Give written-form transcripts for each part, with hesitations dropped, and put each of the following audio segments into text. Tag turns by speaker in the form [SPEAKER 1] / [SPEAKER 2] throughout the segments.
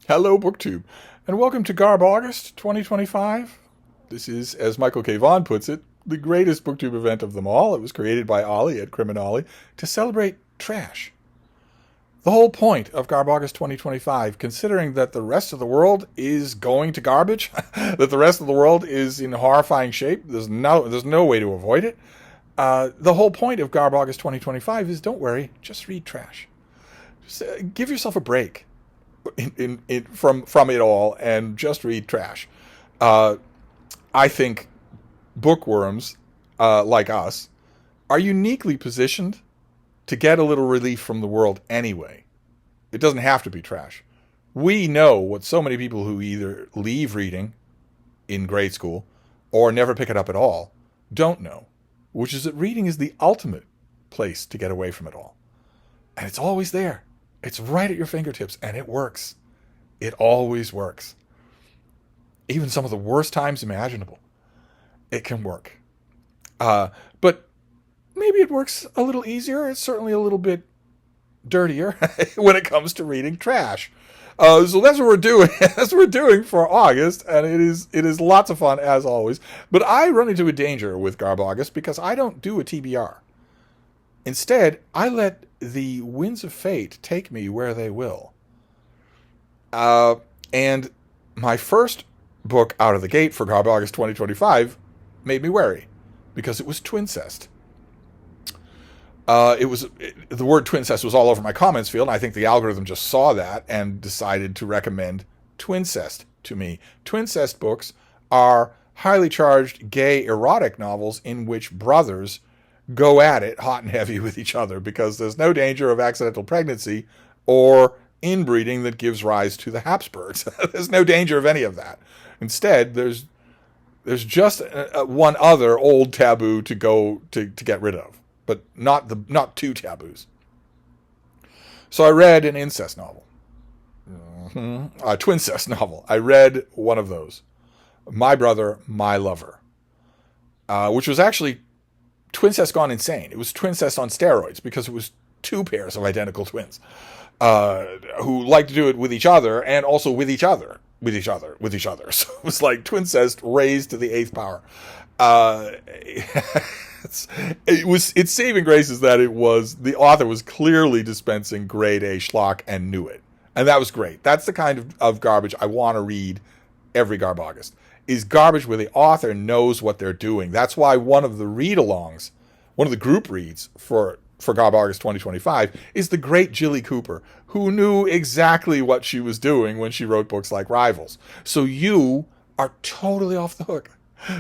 [SPEAKER 1] Hello, BookTube, and welcome to Garbaugust 2025. This is, as Michael K. Vaughan puts it, the greatest BookTube event of them all. It was created by Ollie at Criminale to celebrate trash. The whole point of Garbaugust 2025, considering that the rest of the world is going to garbage, that the rest of the world is in horrifying shape, there's no way to avoid it. The whole point of Garbaugust 2025 is, don't worry, just read trash. Just give yourself a break from it all and just read trash. I think bookworms like us are uniquely positioned to get a little relief from the world anyway. It doesn't have to be trash. We know what so many people who either leave reading in grade school or never pick it up at all don't know, which is that reading is the ultimate place to get away from it all. And it's always there. It's right at your fingertips, and it works. It always works. Even some of the worst times imaginable, it can work. But maybe it works a little easier. It's certainly a little bit dirtier when it comes to reading trash. So that's what we're doing. That's what we're doing for August, and it is lots of fun as always. But I run into a danger with Garbaugust because I don't do a TBR. Instead, I let the winds of fate take me where they will. And my first book out of the gate for Garbaugust 2025 made me wary because it was twincest. The word twincest was all over my comments field, and I think the algorithm just saw that and decided to recommend twincest to me. Twincest books are highly charged gay erotic novels in which brothers go at it hot and heavy with each other because there's no danger of accidental pregnancy or inbreeding that gives rise to the Habsburgs. There's no danger of any of that. Instead, there's just one other old taboo to go to get rid of, but not two taboos. So I read an incest novel, a twincest novel. I read one of those, My Brother, My Lover, which was actually twincest gone insane. It was twincest on steroids because it was two pairs of identical twins who like to do it with each other and also with each other. So it was like twincest raised to the eighth power. Its saving grace is that the author was clearly dispensing grade A schlock and knew it. And that was great. That's the kind of garbage I want to read every Garbaugust. Is garbage where the author knows what they're doing. That's why one of the read-alongs, one of the group reads for Garbaugust 2025 is the great Jilly Cooper, who knew exactly what she was doing when she wrote books like Rivals. So you are totally off the hook.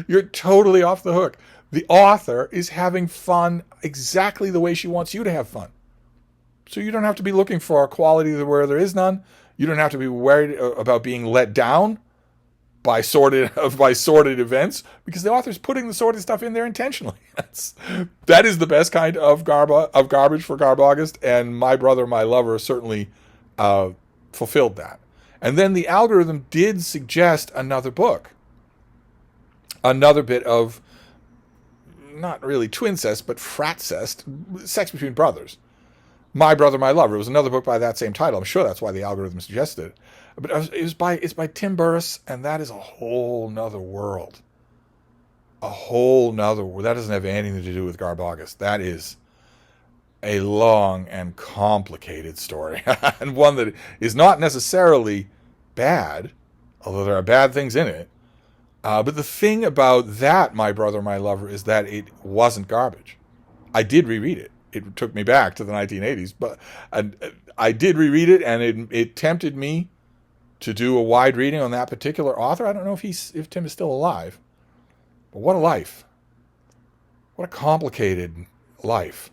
[SPEAKER 1] You're totally off the hook. The author is having fun exactly the way she wants you to have fun. So you don't have to be looking for a quality where there is none. You don't have to be worried about being let down by sordid events, because the author's putting the sordid stuff in there intentionally. That is the best kind of garbage for Garbaugust, and My Brother, My Lover certainly fulfilled that. And then the algorithm did suggest another book, another bit of not really twincest, but fratcest, sex between brothers. My Brother, My Lover. It was another book by that same title. I'm sure that's why the algorithm suggested it. But it's by Tim Burus, and that is a whole nother world. A whole nother world. That doesn't have anything to do with Garbaugust. That is a long and complicated story, and one that is not necessarily bad, although there are bad things in it. But the thing about that, My Brother, My Lover, is that it wasn't garbage. I did reread it. It took me back to the 1980s, but I did reread it, and it tempted me to do a wide reading on that particular author. I don't know if Tim is still alive, but what a life! What a complicated life.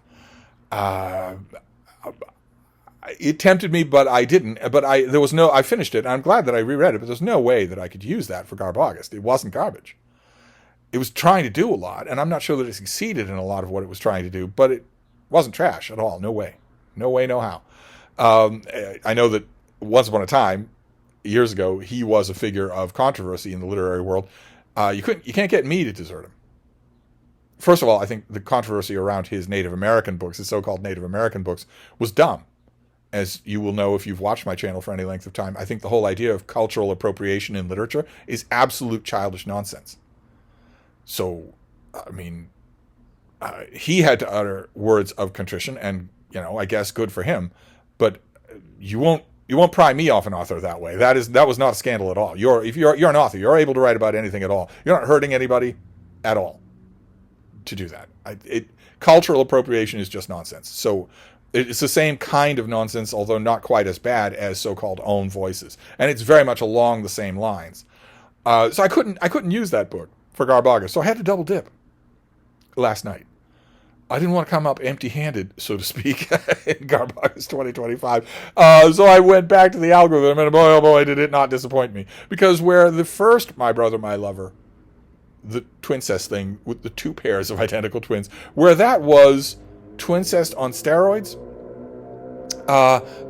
[SPEAKER 1] It tempted me, but I didn't. But I finished it, and I'm glad that I reread it. But there's no way that I could use that for Garbaugust. It wasn't garbage. It was trying to do a lot, and I'm not sure that it succeeded in a lot of what it was trying to do. But it wasn't trash at all. No way, no how. I know that once upon a time, years ago, he was a figure of controversy in the literary world. You can't get me to desert him. First of all, I think the controversy around his Native American books, his so-called Native American books, was dumb. as you will know if you've watched my channel for any length of time, I think the whole idea of cultural appropriation in literature is absolute childish nonsense. So, I mean, he had to utter words of contrition, and I guess good for him. But you won't pry me off an author that way. That was not a scandal at all. If you're an author, you're able to write about anything at all. You're not hurting anybody at all to do that. Cultural appropriation is just nonsense. So it's the same kind of nonsense, although not quite as bad as so-called own voices, and it's very much along the same lines. So I couldn't use that book for Garbaugust, so I had to double dip last night. I didn't want to come up empty-handed, so to speak, in Garbaugust 2025. So I went back to the algorithm, and boy, oh boy, did it not disappoint me. Because where the first My Brother, My Lover, the twincest thing with the two pairs of identical twins, where that was twincest on steroids,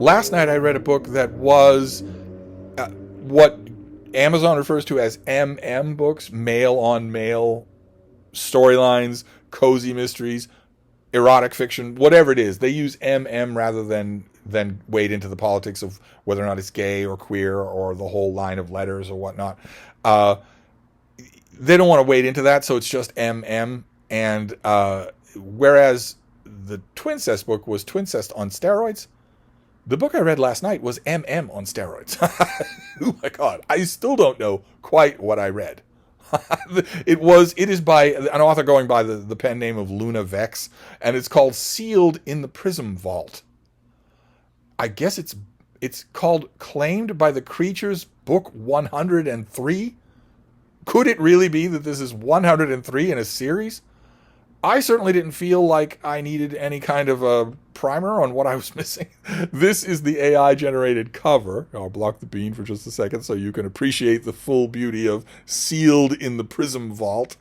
[SPEAKER 1] last night I read a book that was what Amazon refers to as MM books, male-on-male storylines, cozy mysteries, erotic fiction, whatever it is. They use MM rather than wade into the politics of whether or not it's gay or queer or the whole line of letters or whatnot. They don't want to wade into that, so it's just MM. And whereas the twincest book was twincest on steroids, the book I read last night was MM on steroids. Oh my God. I still don't know quite what I read. It is by an author going by the pen name of Luna Vex, and it's called Sealed in the Prism Vault. I guess it's called Claimed by the Creatures, book 103. Could it really be that this is 103 in a series? I certainly didn't feel like I needed any kind of a primer on what I was missing. This is the AI-generated cover. I'll block the bean for just a second so you can appreciate the full beauty of Sealed in the Prism Vault.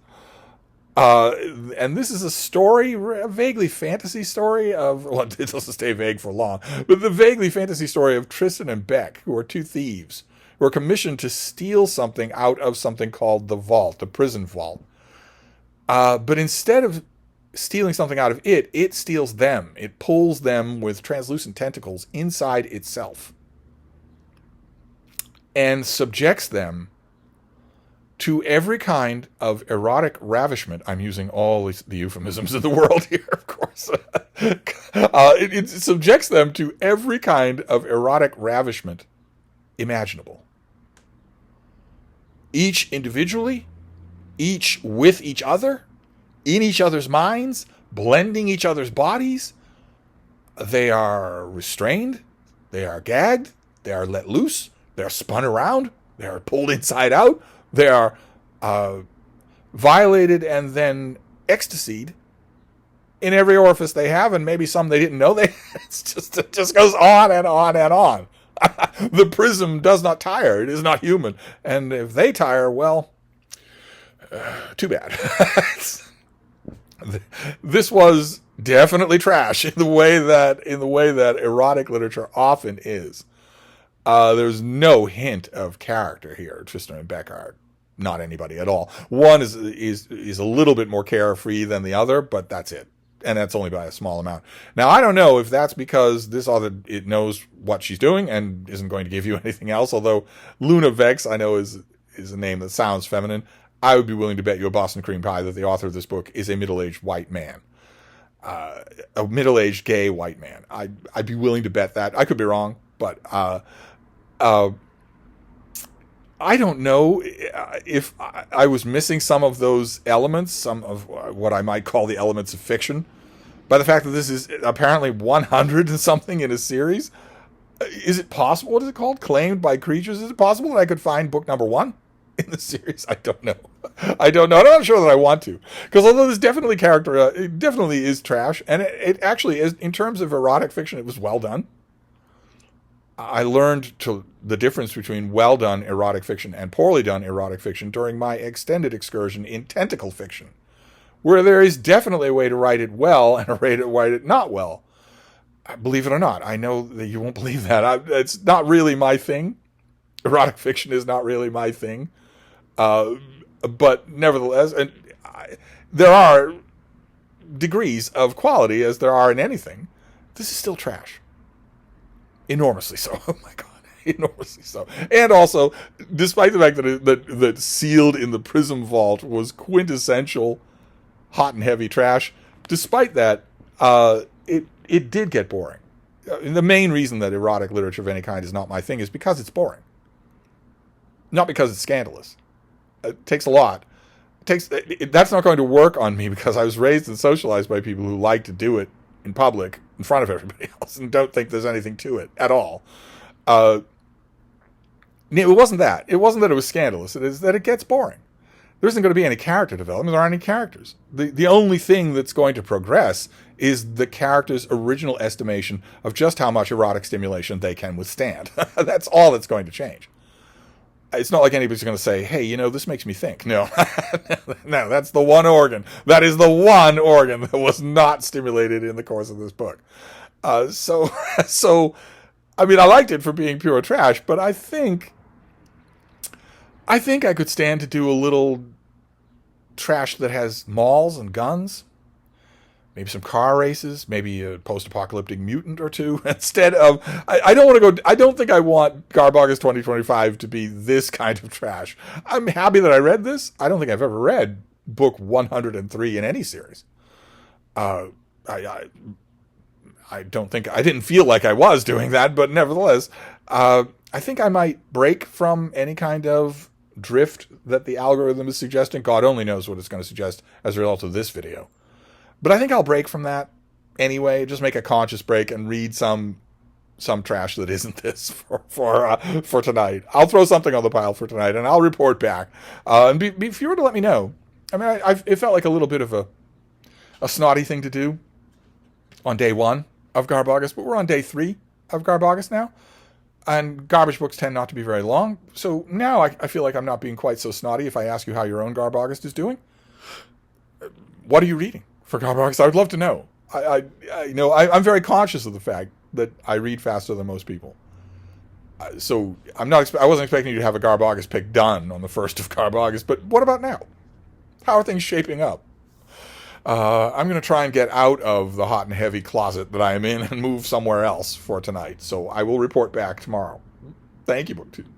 [SPEAKER 1] And this is a story, a vaguely fantasy story of, well, it doesn't stay vague for long, but the vaguely fantasy story of Tristan and Beck, who are two thieves, who are commissioned to steal something out of something called the vault, the prison vault. But instead of stealing something out of it steals them. It pulls them with translucent tentacles inside itself and subjects them to every kind of erotic ravishment. I'm using all the euphemisms in the world here, of course. It subjects them to every kind of erotic ravishment imaginable. Each individually, each with each other, in each other's minds, blending each other's bodies. They are restrained, they are gagged, they are let loose, they are spun around, they are pulled inside out, they are violated and then ecstasied in every orifice they have, and maybe some they didn't know they had. It just goes on and on and on. The prism does not tire. It is not human. And if they tire, well, too bad. This was definitely trash in the way that erotic literature often is. There's no hint of character here. Tristan and Beck are not anybody at all. One is a little bit more carefree than the other, but that's it. And that's only by a small amount. Now, I don't know if that's because this author, it knows what she's doing and isn't going to give you anything else, although Luna Vex, I know, is a name that sounds feminine. I would be willing to bet you a Boston cream pie that the author of this book is a middle-aged white man. A middle-aged gay white man. I'd be willing to bet that. I could be wrong, but I don't know if I was missing some of those elements, some of what I might call the elements of fiction, by the fact that this is apparently 100 and something in a series. Is it possible? What is it called? Claimed by Creatures? Is it possible that I could find book number 1 in the series? I don't know. I'm not sure that I want to. Because although there's definitely character, it definitely is trash. And it actually is, in terms of erotic fiction, it was well done. I learned the difference between well done erotic fiction and poorly done erotic fiction during my extended excursion in tentacle fiction, where there is definitely a way to write it well and a way to write it not well. Believe it or not, I know that you won't believe that. It's not really my thing. Erotic fiction is not really my thing. But nevertheless, there are degrees of quality as there are in anything. This is still trash. Enormously so. Oh my God. Enormously so. And also, despite the fact that sealed in the Prism vault was quintessential hot and heavy trash, despite that, it did get boring. The main reason that erotic literature of any kind is not my thing is because it's boring. Not because it's scandalous. It takes a lot. That's not going to work on me because I was raised and socialized by people who like to do it in public in front of everybody else and don't think there's anything to it at all. It wasn't that. It wasn't that it was scandalous. It is that it gets boring. There isn't going to be any character development. There aren't any characters. The only thing that's going to progress is the character's original estimation of just how much erotic stimulation they can withstand. That's all that's going to change. It's not like anybody's going to say, hey, you know, this makes me think. No. No, that's the one organ. That is the one organ that was not stimulated in the course of this book. So, I mean, I liked it for being pure trash, but I think I could stand to do a little trash that has malls and guns, maybe some car races, maybe a post-apocalyptic mutant or two. Instead of, I don't want to go. I don't think I want Garbaugust 2025 to be this kind of trash. I'm happy that I read this. I don't think I've ever read book 103 in any series. I don't think I didn't feel like I was doing that, but nevertheless, I think I might break from any kind of drift that the algorithm is suggesting. God only knows what it's going to suggest as a result of this video. But I think I'll break from that anyway. Just make a conscious break and read some trash that isn't this for tonight. I'll throw something on the pile for tonight, and I'll report back. And be sure to let me know. I mean, it felt like a little bit of a snotty thing to do on day 1 of Garbaugust, but we're on day 3 of Garbaugust now. And garbage books tend not to be very long. So now I feel like I'm not being quite so snotty if I ask you how your own Garbaugust is doing. What are you reading for Garbaugust? I would love to know. I'm very conscious of the fact that I read faster than most people. So I wasn't expecting you to have a Garbaugust pick done on the 1st of Garbaugust, but what about now? How are things shaping up? I'm going to try and get out of the hot and heavy closet that I am in and move somewhere else for tonight. So I will report back tomorrow. Thank you, BookTube.